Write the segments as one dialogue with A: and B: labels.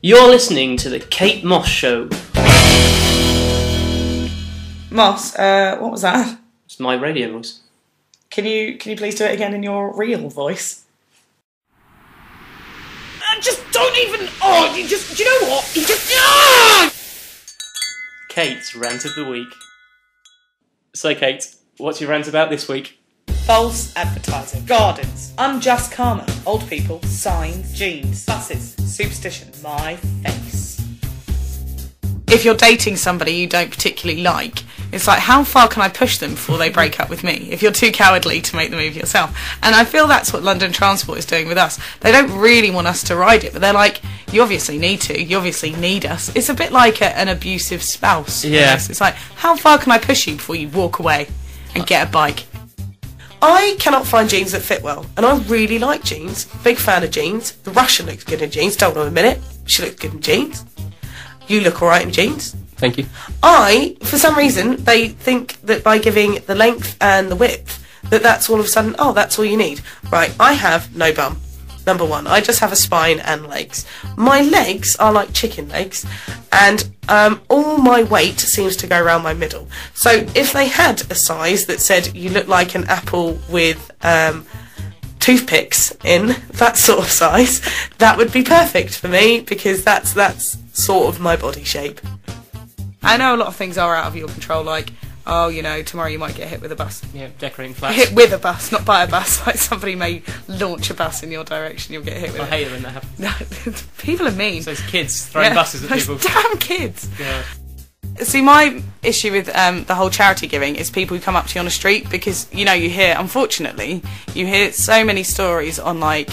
A: You're listening to The Kate Moss Show.
B: Moss, what was that?
A: It's my radio voice.
B: Can you please do it again in your real voice? Just don't even... Oh, do you know what? You just... Ah!
A: Kate's Rant of the Week. So, Kate, what's your rant about this week?
B: False advertising, gardens, unjust karma, old people, signs, jeans, buses, superstitions, my face. If you're dating somebody you don't particularly like, it's like, how far can I push them before they break up with me? If you're too cowardly to make the move yourself. And I feel that's what London Transport is doing with us. They don't really want us to ride it, but they're like, you obviously need to, you obviously need us. It's a bit like an abusive spouse.
A: Yeah.
B: It's like, how far can I push you before you walk away and get a bike? I cannot find jeans that fit well, and I really like jeans. Big fan of jeans. The Russian looks good in jeans, don't know a minute. She looks good in jeans. You look alright in jeans.
A: Thank you.
B: For some reason, they think that by giving the length and the width, that's all of a sudden, oh, that's all you need. Right, I have no bum. Number one, I just have a spine and legs. My legs are like chicken legs, and all my weight seems to go around my middle. So if they had a size that said you look like an apple with toothpicks in, that sort of size, that would be perfect for me, because that's sort of my body shape. I know a lot of things are out of your control, like, oh, you know, tomorrow you might get hit with a bus.
A: Yeah, decorating flats.
B: Hit with a bus, not by a bus. Like, somebody may launch a bus in your direction, you'll get hit with it.
A: I hate it when that happens.
B: People are mean.
A: So it's kids throwing buses at people.
B: Damn kids.
A: Yeah.
B: See, my issue with the whole charity giving is people who come up to you on the street, because, you know, you hear, unfortunately, you hear so many stories on, like,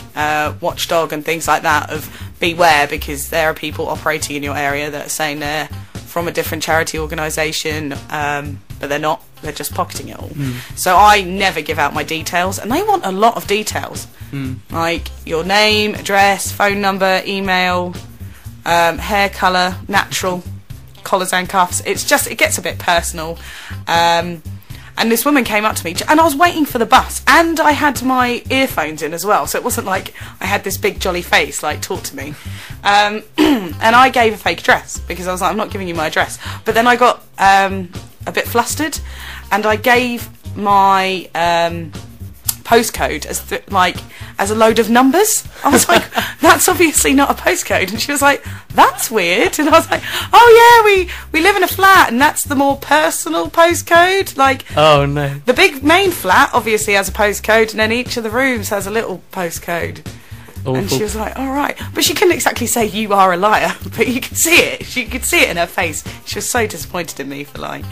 B: Watchdog and things like that of beware, because there are people operating in your area that are saying they're from a different charity organisation, but they're not. They're just pocketing it all. So I never give out my details, and they want a lot of details, like your name, address, phone number, email, hair colour, natural, collars and cuffs. It's just, it gets a bit personal. And this woman came up to me, and I was waiting for the bus, and I had my earphones in as well, so it wasn't like I had this big jolly face, like, talk to me. And I gave a fake address, because I was like, I'm not giving you my address. But then I got a bit flustered, and I gave my postcode as a load of numbers. I was like, that's obviously not a postcode. And she was like, that's weird. And I was like, oh yeah, we live in a flat, and that's the more personal postcode. Like,
A: oh no,
B: the big main flat obviously has a postcode, and then each of the rooms has a little postcode. Awful. And she was like, all right. But she couldn't exactly say, you are a liar, but you could see it. She could see it in her face. She was so disappointed in me for lying.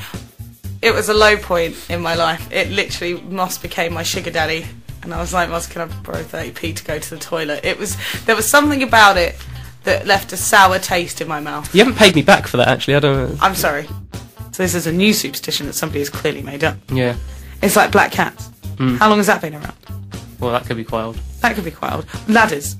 B: It was a low point in my life. It literally, Moss became my sugar daddy. And I was like, Moss, can I borrow 30p to go to the toilet? There was something about it that left a sour taste in my mouth.
A: You haven't paid me back for that, actually. I don't know.
B: I'm sorry. So this is a new superstition that somebody has clearly made up.
A: Yeah.
B: It's like black cats. How long has that been around?
A: Well, that could be quite old.
B: That could be quite old. Ladders.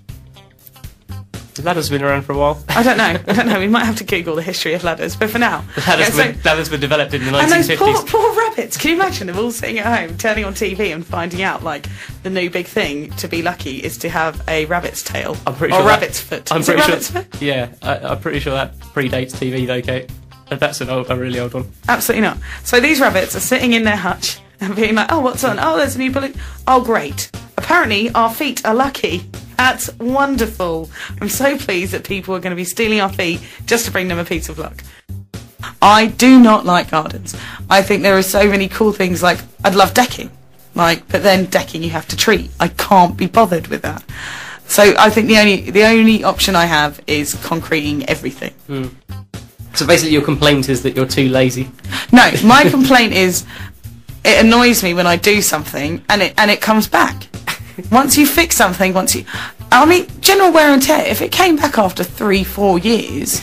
A: The ladder's been around for a while.
B: I don't know. We might have to Google the history of ladders, but for now...
A: Ladders were developed in the 1950s.
B: And those poor rabbits. Can you imagine them all sitting at home, turning on TV and finding out, like, the new big thing to be lucky is to have a rabbit's tail.
A: I'm pretty sure
B: rabbit's foot.
A: I'm pretty sure. Yeah, I'm pretty sure that predates TV, though, Kate. That's a really old one.
B: Absolutely not. So these rabbits are sitting in their hutch and being like, oh, what's on? Oh, there's a new bullet. Oh, great. Apparently, our feet are lucky. That's wonderful. I'm so pleased that people are going to be stealing our feet just to bring them a piece of luck. I do not like gardens. I think there are so many cool things, like, I'd love decking. Like, but then decking you have to treat. I can't be bothered with that. So I think the only option I have is concreting everything.
A: So basically your complaint is that you're too lazy?
B: No, my complaint is it annoys me when I do something and it comes back. Once you fix something, general wear and tear, if it came back after 3-4 years,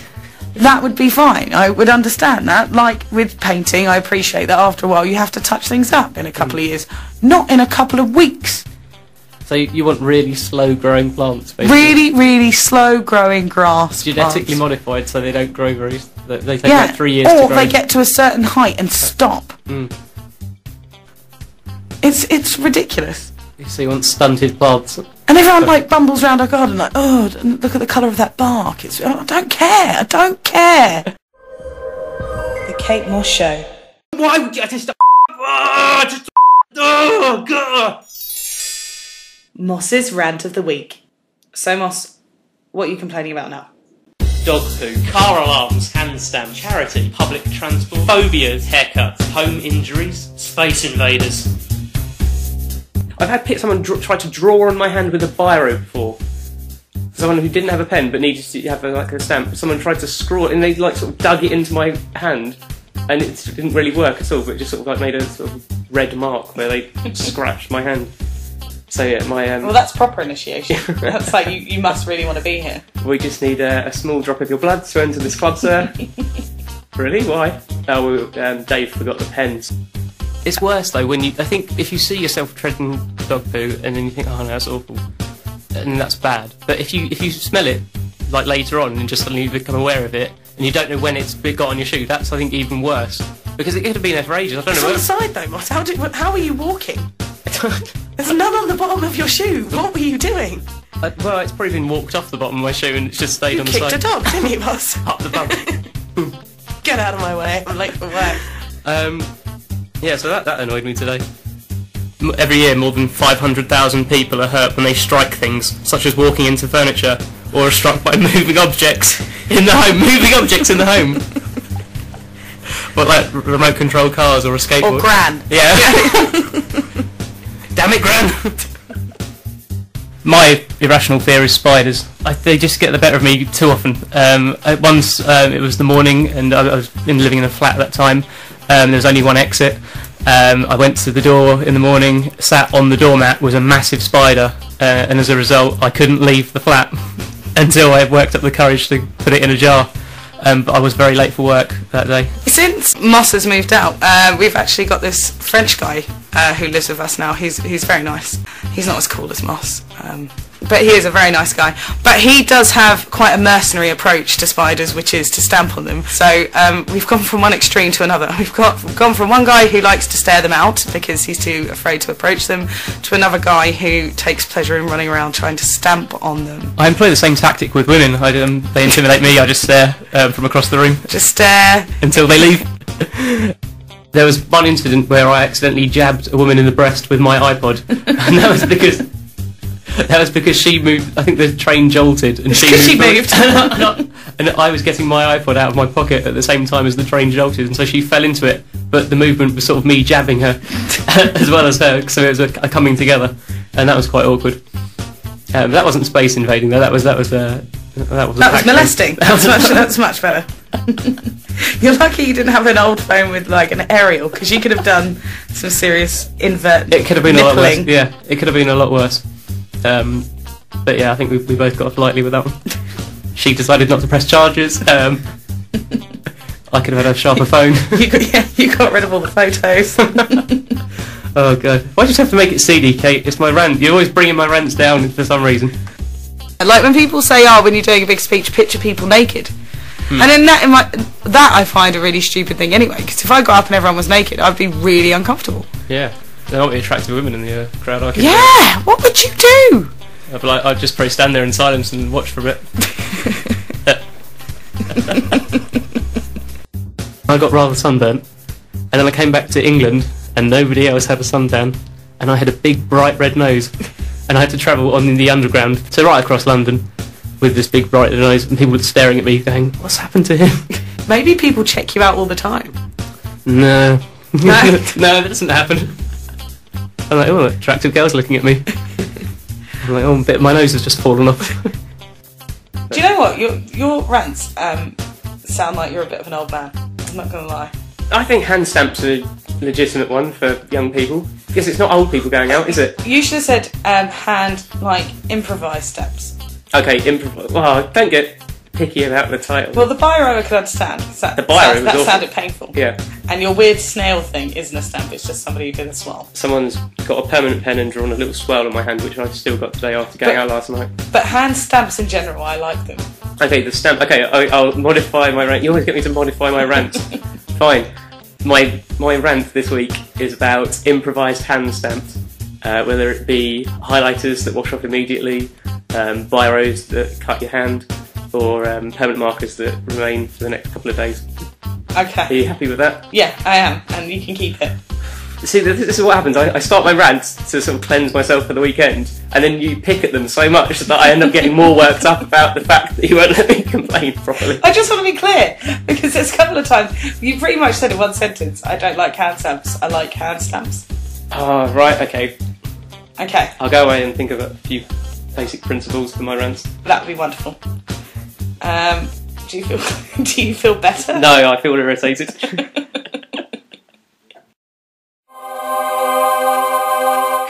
B: that would be fine. I would understand that. Like with painting, I appreciate that after a while you have to touch things up in a couple of years, not in a couple of weeks.
A: So you want really slow-growing plants, basically?
B: Really, really slow-growing grass
A: Genetically
B: plants. Modified
A: so they don't grow very... They take like 3 years to grow.
B: Or they get to a certain height and stop. It's ridiculous.
A: So you want stunted plants.
B: And everyone like bumbles around our garden like, oh, look at the colour of that bark. I don't care. I don't care. The Kate Moss Show.
A: Why would you just... Oh, God!
B: Moss's rant of the week. So, Moss, what are you complaining about now?
A: Dog poo, car alarms, hand stamp, charity, public transport, phobias, haircuts, home injuries, space invaders. I've had someone try to draw on my hand with a biro before. Someone who didn't have a pen but needed to have a stamp. Someone tried to scrawl it and they like sort of dug it into my hand, and it didn't really work at all. But it just sort of like made a sort of red mark where they scratched my hand. So yeah,
B: well, that's proper initiation. That's like you must really want to be here.
A: We just need a small drop of your blood to enter this club, sir. Really? Why? Oh, Dave forgot the pens. It's worse though when I think if you see yourself treading dog poo and then you think, oh no, that's awful, and that's bad. But if you smell it like later on and just suddenly become aware of it and you don't know when it's got on your shoe, that's I think even worse because it could have been there for ages. I don't know.
B: It's on the side though, Moss. How are you walking? There's none on the bottom of your shoe. What were you doing?
A: Well, it's probably been walked off the bottom of my shoe and it's just stayed on the side.
B: You kicked a dog, didn't you, Moss?
A: Up the bum.
B: Get out of my way. I'm late for work.
A: Yeah, so that annoyed me today. Every year, more than 500,000 people are hurt when they strike things, such as walking into furniture, or are struck by moving objects in the home. Moving objects in the home. What, like remote control cars or a skateboard?
B: Or Gran.
A: Yeah. Damn it, Gran! My irrational fear is spiders. They just get the better of me too often. Once it was the morning, and I was living in a flat at that time. There was only one exit. I went to the door in the morning, sat on the doormat, was a massive spider, and as a result I couldn't leave the flat until I worked up the courage to put it in a jar. But I was very late for work that day. Since
B: Moss has moved out, we've actually got this French guy who lives with us now. He's very nice. He's not as cool as Moss, but he is a very nice guy. But he does have quite a mercenary approach to spiders, which is to stamp on them. So we've gone from one extreme to another. We've gone from one guy who likes to stare them out because he's too afraid to approach them, to another guy who takes pleasure in running around trying to stamp on them.
A: I employ the same tactic with women. They intimidate me, I just stare from across the room.
B: Just stare.
A: Until they leave. There was one incident where I accidentally jabbed a woman in the breast with my iPod, and that was because she moved. I think the train jolted, and she moved. And I was getting my iPod out of my pocket at the same time as the train jolted, and so she fell into it. But the movement was sort of me jabbing her, as well as her, so it was a coming together, and that was quite awkward. That wasn't space invading though. That was
B: molesting. That's much better. You're lucky you didn't have an old phone with like an aerial, because you could have done some serious invert.
A: It could have been nippling. A lot worse. Yeah, it could have been a lot worse. But yeah, I think we both got off lightly with that one. She decided not to press charges. I could have had a sharper phone.
B: you got rid of all the photos.
A: Oh god, why do you have to make it seedy, Kate? It's my rant. You're always bringing my rants down for some reason.
B: Like when people say, "Oh, when you're doing a big speech, picture people naked," and then that I find a really stupid thing anyway. Because if I got up and everyone was naked, I'd be really uncomfortable.
A: Yeah, there aren't any attractive women in the crowd.
B: Yeah, what would you do?
A: I'd just probably stand there in silence and watch for a bit. I got rather sunburnt, and then I came back to England, and nobody else had a suntan, and I had a big bright red nose. And I had to travel on the underground, so right across London, with this big bright nose, and people were staring at me going, "What's happened to him?"
B: Maybe people check you out all the time.
A: No. No, that doesn't happen. I'm like, oh, attractive girls looking at me. I'm like, oh, my nose has just fallen off.
B: Do you know what? Your rants sound like you're a bit of an old man. I'm not going to lie.
A: I think hand stamps are a legitimate one for young people. Because it's not old people going out, is it?
B: You should have said hand, like, improvised steps.
A: Okay, improvise. Well, don't get picky about the title.
B: Well, the biro I could understand. That sounded painful.
A: Yeah.
B: And your weird snail thing isn't a stamp, it's just somebody who did a swirl.
A: Someone's got a permanent pen and drawn a little swirl on my hand, which I've still got today after going out last night.
B: But hand stamps in general, I like them.
A: Okay, the stamp. Okay, I'll modify my rant. You always get me to modify my rants. Fine. My rant this week is about improvised hand stamps. whether it be highlighters that wash off immediately, biros that cut your hand, or permanent markers that remain for the next couple of days.
B: Okay.
A: Are you happy with that?
B: Yeah, I am, and you can keep it.
A: See, this is what happens. I start my rants to sort of cleanse myself for the weekend, and then you pick at them so much that I end up getting more worked up about the fact that you won't let me complain properly.
B: I just want to be clear, because there's a couple of times you pretty much said in one sentence, I don't like hand stamps, I like hand stamps.
A: Oh, right, okay.
B: Okay.
A: I'll go away and think of a few basic principles for my rants.
B: That would be wonderful. Do you feel better?
A: No, I feel irritated.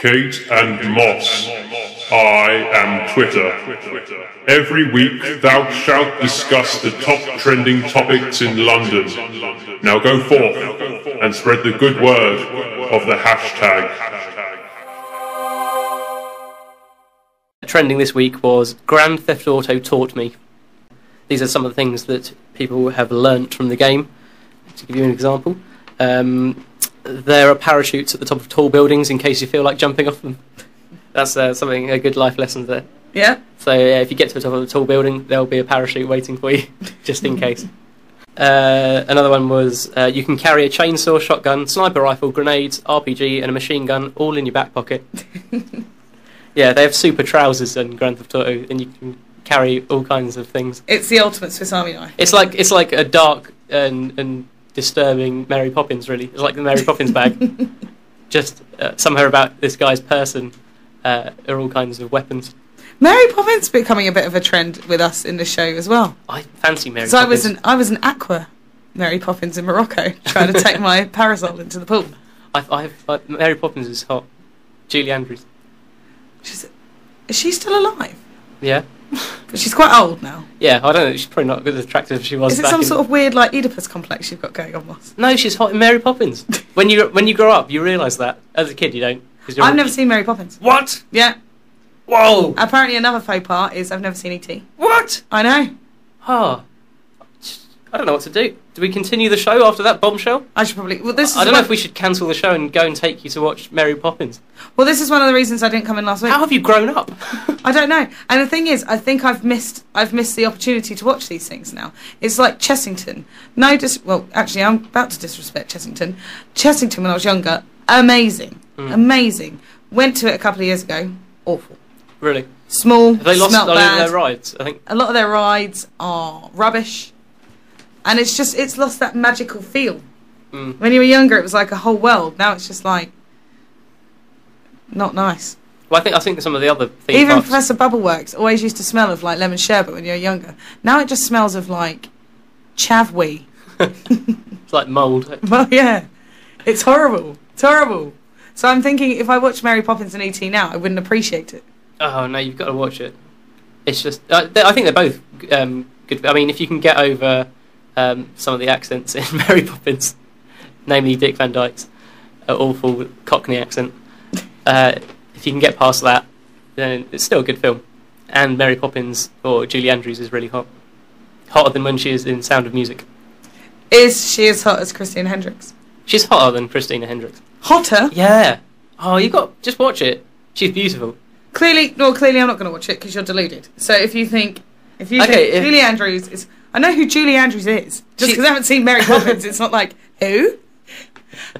C: Kate and Moss. I am Twitter. Every week thou shalt discuss the top trending topics in London. Now go forth and spread the good word of the hashtag.
A: Trending this week was Grand Theft Auto taught me. These are some of the things that people have learnt from the game. To give you an example, there are parachutes at the top of tall buildings in case you feel like jumping off them. That's a good life lesson there.
B: Yeah.
A: So if you get to the top of a tall building, there'll be a parachute waiting for you, just in case. Another one was you can carry a chainsaw, shotgun, sniper rifle, grenades, RPG and a machine gun all in your back pocket. Yeah, they have super trousers in Grand Theft Auto, and you can carry all kinds of things.
B: It's the ultimate Swiss Army knife.
A: It's like a dark and disturbing Mary Poppins, really. It's like the Mary Poppins bag. Just somewhere about this guy's person are all kinds of weapons.
B: Mary Poppins becoming a bit of a trend with us in the show as well.
A: I fancy Mary
B: So
A: Poppins.
B: I was an aqua Mary Poppins in Morocco, trying to take my parasol into the pool.
A: Mary Poppins is hot. Julie Andrews.
B: Is she still alive?
A: Yeah.
B: But she's quite old now.
A: Yeah, I don't know. She's probably not as attractive as she was.
B: Is it
A: back
B: some
A: in...
B: sort of weird like Oedipus complex you've got going on, Moss?
A: No, she's hot in Mary Poppins. When you grow up, you realise that. As a kid, you don't.
B: I've never seen Mary Poppins.
A: What?
B: Yeah.
A: Whoa.
B: Apparently, another faux pas is I've never seen E.T.
A: What?
B: I know.
A: Oh. I don't know what to do. Do we continue the show after that bombshell?
B: I should probably. Well, this is
A: I don't know if we should cancel the show and go and take you to watch Mary Poppins.
B: Well, this is one of the reasons I didn't come in last week.
A: How have you grown up?
B: I don't know. And the thing is, I think I've missed the opportunity to watch these things now. It's like Chessington. Well, actually, I'm about to disrespect Chessington. Chessington, when I was younger, amazing. Amazing. Went to it a couple of years ago. Awful.
A: Really?
B: Small,
A: have they lost
B: smelt bad.
A: their rides? I think
B: a lot of their rides are rubbish. And it's lost that magical feel. When you were younger, it was like a whole world. Now it's just like not nice.
A: Well, I think some of the other theme
B: Even
A: parks...
B: Professor Bubbleworks always used to smell of like lemon sherbet when you were younger. Now it just smells of like chavwee.
A: It's like mould.
B: Well, yeah, it's horrible. It's horrible. So I'm thinking if I watched Mary Poppins and E.T. now, I wouldn't appreciate it.
A: Oh no, you've got to watch it. It's just I think they're both good. I mean, if you can get over some of the accents in Mary Poppins, namely Dick Van Dyke's awful Cockney accent, if you can get past that, then it's still a good film. And Mary Poppins or Julie Andrews is really hot. Hotter than when she is in Sound of Music.
B: Is she as hot as Christina Hendricks?
A: She's hotter than Christina Hendricks.
B: Hotter?
A: Yeah. Oh, just watch it. She's beautiful.
B: Clearly I'm not going to watch it because you're deluded. So if you think Julie Andrews is... I know who Julie Andrews is. Just because I haven't seen Mary Poppins, it's not like, who?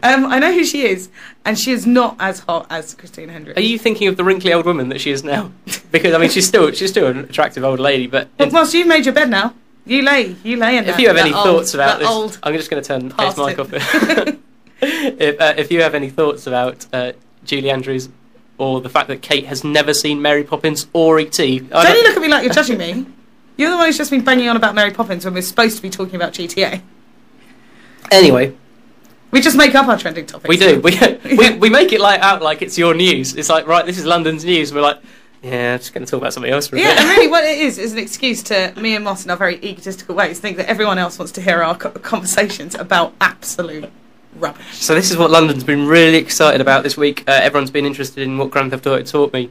B: I know who she is, and she is not as hot as Christina Hendricks.
A: Are you thinking of the wrinkly old woman that she is now? Because, I mean, she's still an attractive old lady, but...
B: Well, Moss, you've made your bed now. You lay in that.
A: If you have any thoughts about this... I'm just going to turn Kate's mic off. If you have any thoughts about Julie Andrews or the fact that Kate has never seen Mary Poppins or E.T.
B: Don't you look at me like you're judging me. You're the one who's just been banging on about Mary Poppins when we're supposed to be talking about GTA.
A: Anyway.
B: We just make up our trending topics.
A: We do. We make it out like it's your news. It's like, right, this is London's news. And we're like, yeah, just going to talk about something else for a bit.
B: Yeah, and really what it is an excuse to me and Moss in our very egotistical ways think that everyone else wants to hear our conversations about absolute rubbish.
A: So this is what London's been really excited about this week. Everyone's been interested in what Grand Theft Auto taught me.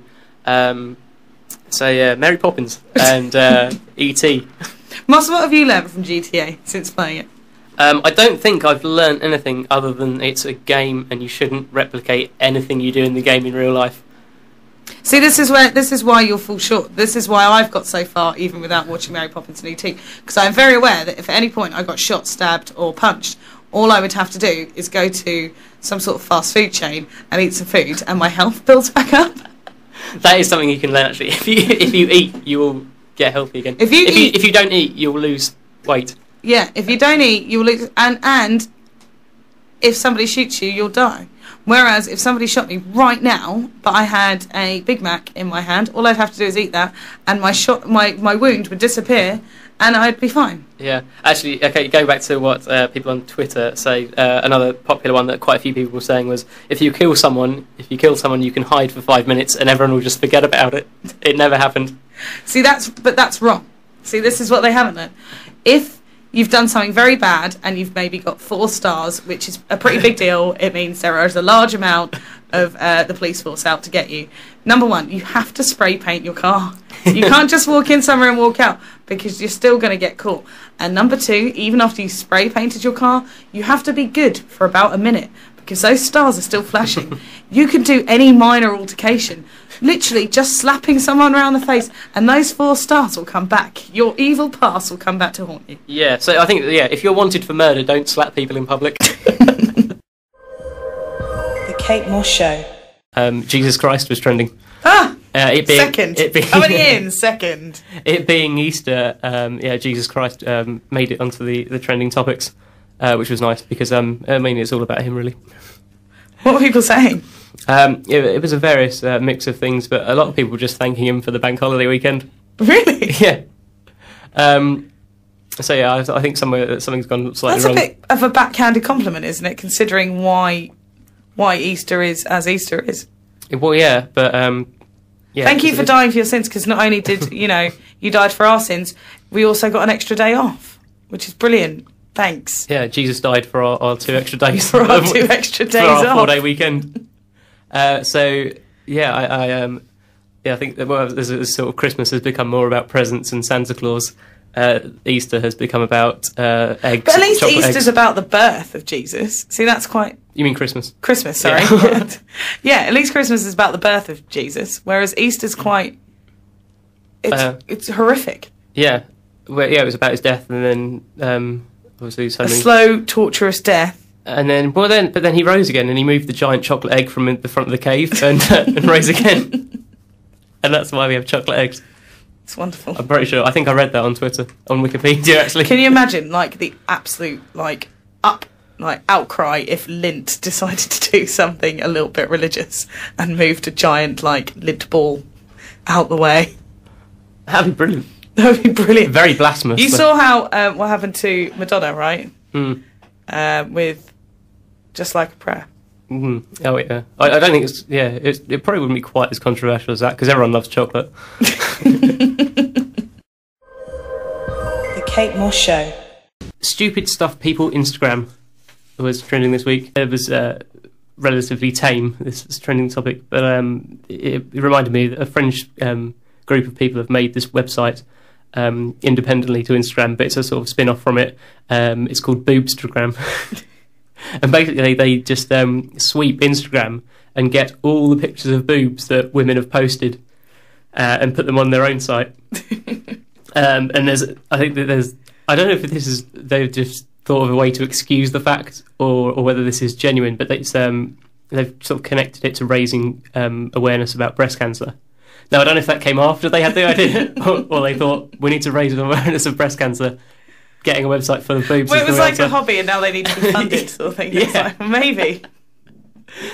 A: So yeah, Mary Poppins and E.T.
B: Moss, what have you learnt from GTA since playing it?
A: I don't think I've learned anything other than it's a game and you shouldn't replicate anything you do in the game in real life.
B: See, this is why you'll fall short. This is why I've got so far, even without watching Mary Poppins and E.T., because I'm very aware that if at any point I got shot, stabbed, or punched, all I would have to do is go to some sort of fast food chain and eat some food, and my health builds back up.
A: That is something you can learn, actually. If you eat, you will get healthy again. If you don't eat, you'll lose weight.
B: Yeah, if you don't eat, you'll lose, and if somebody shoots you, you'll die. Whereas if somebody shot me right now, but I had a Big Mac in my hand, all I'd have to do is eat that, and my wound would disappear, and I'd be fine.
A: Yeah, actually, okay, going back to what people on Twitter say, another popular one that quite a few people were saying was, if you kill someone, you can hide for 5 minutes, and everyone will just forget about it. It never happened.
B: See, that's wrong. See, this is what they haven't learned. If you've done something very bad and you've maybe got 4 stars, which is a pretty big deal. It means there is a large amount of the police force out to get you. Number 1, you have to spray paint your car. You can't just walk in somewhere and walk out, because you're still going to get caught. And number 2, even after you spray painted your car, you have to be good for about a minute, because those stars are still flashing. You can do any minor altercation, literally just slapping someone around the face, and those 4 stars will come back. Your evil past will come back to haunt you.
A: Yeah, so I think, if you're wanted for murder, don't slap people in public.
D: The Kate Moss Show.
A: Jesus Christ was trending.
B: Second. Coming in second.
A: It being Easter, Jesus Christ made it onto the trending topics, which was nice, because, it's all about him, really.
B: What were people saying?
A: It was a various mix of things, but a lot of people were just thanking him for the bank holiday weekend.
B: Really?
A: Yeah. I think something's gone slightly wrong.
B: That's a bit of a backhanded compliment, isn't it, considering why Easter is as Easter is?
A: Well, yeah, but...
B: Thank you for dying for your sins, because not only did, you died for our sins, we also got an extra day off, which is brilliant. Thanks.
A: Yeah, Jesus died for our 2 extra days.
B: For our 2 extra days off.
A: For our 4-day weekend. I think that as sort of Christmas has become more about presents and Santa Claus, Easter has become about eggs.
B: But at least Easter's
A: eggs.
B: About the birth of Jesus. See, that's quite...
A: You mean Christmas?
B: Christmas, sorry. Yeah, at least Christmas is about the birth of Jesus, whereas Easter's quite... It's horrific.
A: Yeah. Well, yeah, it was about his death, and then obviously
B: a slow, torturous death.
A: And then, but then he rose again, and he moved the giant chocolate egg from the front of the cave and rose again. And that's why we have chocolate eggs.
B: It's wonderful.
A: I'm pretty sure. I think I read that on Twitter, on Wikipedia, actually.
B: Can you imagine, the absolute, outcry if Lint decided to do something a little bit religious and moved a giant, lint ball out the way?
A: That'd be brilliant.
B: That would be brilliant.
A: Very blasphemous.
B: You saw how what happened to Madonna, right? With Just Like a Prayer.
A: Mm-hmm. Oh, yeah. I don't think it's... Yeah, it probably wouldn't be quite as controversial as that, because everyone loves chocolate.
D: The Kate Moss Show.
A: Stupid stuff people Instagram was trending this week. It was relatively tame, this trending topic, but it reminded me that a French group of people have made this website independently to Instagram, but it's a sort of spin-off from it. It's called Boobstagram. And basically they just sweep Instagram and get all the pictures of boobs that women have posted and put them on their own site. And I don't know if they've just thought of a way to excuse the fact or whether this is genuine, but they've sort of connected it to raising awareness about breast cancer. Now, I don't know if that came after they had the idea or they thought, we need to raise awareness of breast cancer. Getting a website full of boobs.
B: Well, it was like a hobby, and now they need to be funded, sort of thing. Yeah. It's like, maybe.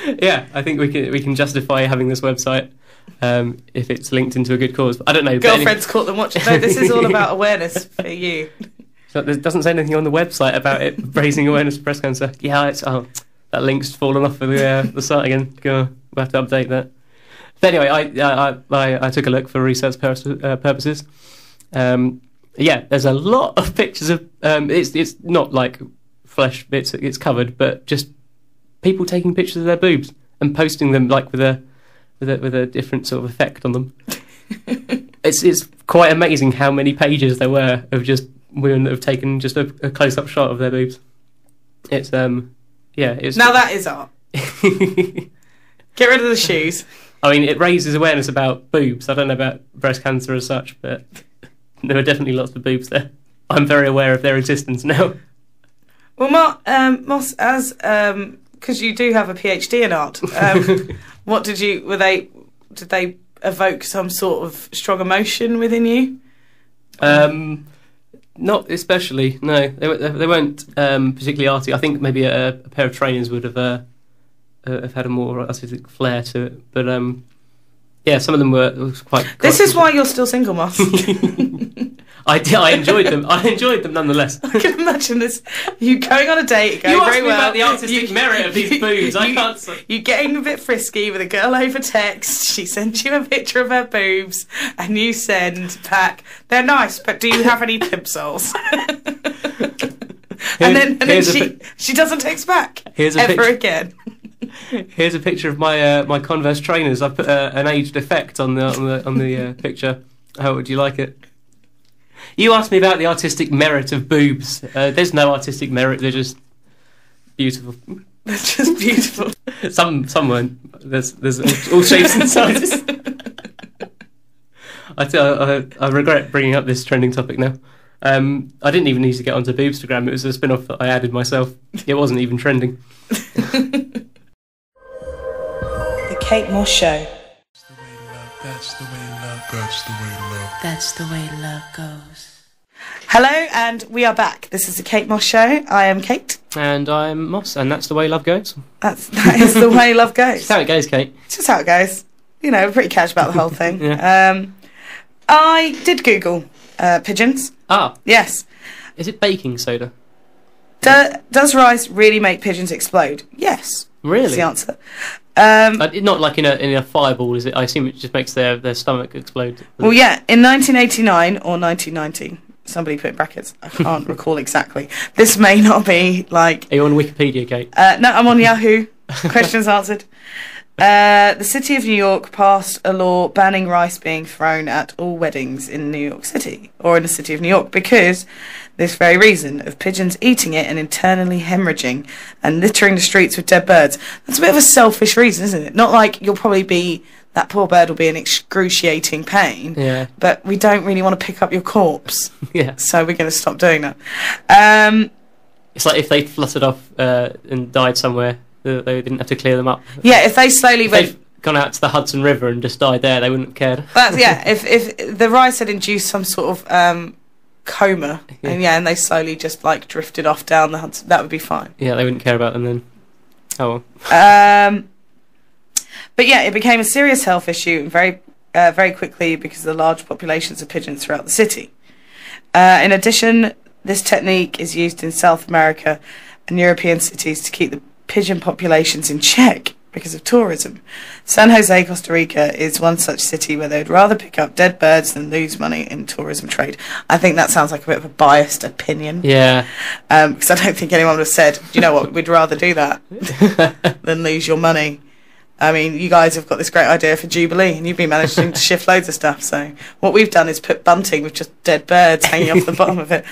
A: Yeah, I think we can justify having this website if it's linked into a good cause. But I don't know.
B: Girlfriends caught them watching. No, this is all about awearness for you.
A: So there doesn't say anything on the website about it raising awareness of breast cancer. Yeah, that link's fallen off of the site again. We'll have to update that. But anyway, I took a look for research purposes. Yeah, there's a lot of pictures of it's not like flesh bits it's covered, but just people taking pictures of their boobs and posting them with a different sort of effect on them. It's quite amazing how many pages there were of just women that have taken just a close up shot of their boobs. It's yeah, it's
B: Now that is art. Get rid of the shoes.
A: I mean, it raises awareness about boobs. I don't know about breast cancer as such, but there are definitely lots of boobs there. I'm very aware of their existence now.
B: Well, Moss, as because you do have a PhD in art, what did they evoke some sort of strong emotion within you?
A: Not especially. No, they weren't particularly arty. I think maybe a pair of trainers would have had a more artistic flair to it. But yeah, some of them was quite.
B: This is why you're still single, Moss.
A: I enjoyed them. I enjoyed them nonetheless.
B: I can imagine this. You going on a date, going
A: you
B: very
A: asked me
B: well.
A: about the artistic merit of these boobs. I can't say.
B: You're getting a bit frisky with a girl over text. She sent you a picture of her boobs, and you send back, "They're nice, but do you have any pimsoles?" and then she doesn't text back ever again.
A: Here's a picture of my Converse trainers. I put an aged effect on the picture. How would you like it? You asked me about the artistic merit of boobs. There's no artistic merit. They're just beautiful.
B: They're just beautiful.
A: Some weren't. There's all shapes and sizes. I regret bringing up this trending topic now. I didn't even need to get onto Boobstagram. It was a spin-off that I added myself. It wasn't even trending.
D: The Kate Moss Show.
E: That's the way love. That's the way love.
F: That's the way love goes.
B: Hello, and we are back. This is the Kate Moss Show. I am Kate.
A: And I'm Moss, and that's the way love goes.
B: That is the way love goes.
A: It's how it goes, Kate.
B: It's just how it goes. You know, pretty cash about the whole thing.
A: Yeah.
B: I did Google pigeons.
A: Ah.
B: Yes.
A: Is it baking soda?
B: Does rice really make pigeons explode? Yes.
A: Really?
B: That's the answer.
A: Not like in a fireball, is it? I assume it just makes their stomach explode.
B: Well, yeah. In 1989 or 1990, somebody put in brackets. I can't recall exactly. This may not be like.
A: Are you on Wikipedia, Kate?
B: No, I'm on Yahoo. Questions answered. The city of New York passed a law banning rice being thrown at all weddings in New York City, or in the city of New York, because this very reason of pigeons eating it and internally hemorrhaging and littering the streets with dead birds. That's a bit of a selfish reason, isn't it? Not like that poor bird will be in excruciating pain,
A: Yeah.
B: but we don't really want to pick up your corpse.
A: Yeah.
B: So we're going to stop doing that.
A: It's like if they fluttered off and died somewhere, they didn't have to clear them up.
B: Yeah, if they slowly
A: They've gone out to the Hudson River and just died there, they wouldn't have cared.
B: That's, yeah, if the rice had induced some sort of coma, and they slowly just like drifted off down the Hudson, that would be fine.
A: Yeah, they wouldn't care about them then. Oh well.
B: But yeah, it became a serious health issue very quickly because of the large populations of pigeons throughout the city. In addition, this technique is used in South America and European cities to keep the pigeon populations in check because of tourism. San Jose, Costa Rica is one such city where they'd rather pick up dead birds than lose money in tourism trade. I think that sounds like a bit of a biased opinion.
A: Yeah.
B: Because I don't think anyone would have said, you know what, we'd rather do that than lose your money. I mean, you guys have got this great idea for Jubilee, and you've been managing to shift loads of stuff. So what we've done is put bunting with just dead birds hanging off the bottom of it.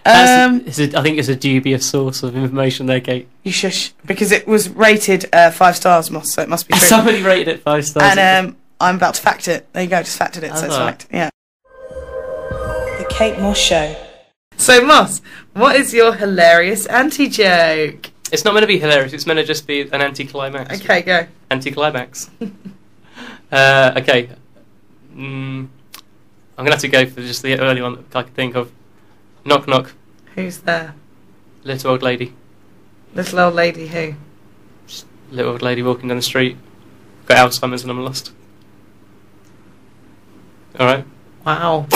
A: I think it's a dubious source of information there, Kate.
B: You shush, because it was rated 5 stars, Moss, so it must be true.
A: Somebody rated it 5 stars.
B: And I'm about to fact it. There you go, just facted it, so it's fact. Yeah.
D: The Kate Moss Show.
B: So, Moss, what is your hilarious anti-joke?
A: It's not meant to be hilarious, it's meant to just be an anti-climax.
B: Okay, go.
A: Anti-climax. Okay. I'm going to have to go for just the early one that I could think of. Knock, knock.
B: Who's there?
A: Little old lady.
B: Little old lady who?
A: Just little old lady walking down the street. Got Alzheimer's and I'm lost. Alright?
B: Wow.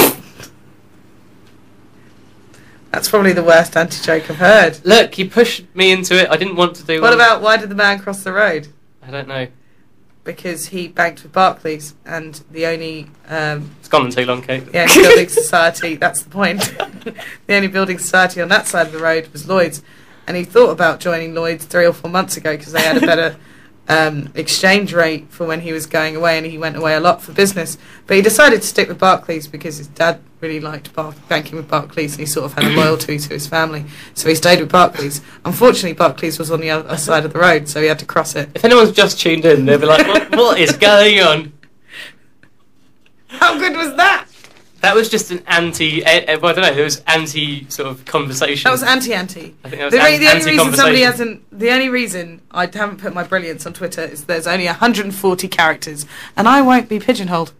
B: That's probably the worst anti-joke I've heard.
A: Look, you pushed me into it. I didn't want to do
B: What about why did the man cross the road?
A: I don't know.
B: Because he banked with Barclays, and the only
A: It's gone on too long, Kate.
B: the only building society, that's the point, the only building society on that side of the road was Lloyd's, and he thought about joining Lloyd's 3 or 4 months ago because they had a exchange rate for when he was going away, and he went away a lot for business. But he decided to stick with Barclays because his dad really liked banking with Barclays, and he sort of had a loyalty to his family. So he stayed with Barclays. Unfortunately, Barclays was on the other side of the road, so he had to cross it.
A: If anyone's just tuned in, they'll be like, what is going on?
B: How good was that?
A: That was just an anti... I don't know, it was anti sort of conversation.
B: That was anti-anti.
A: I think that was
B: The only reason
A: anti-conversation.
B: somebody hasn't... The only reason I haven't put my brilliance on Twitter is there's only 140 characters, and I won't be pigeonholed.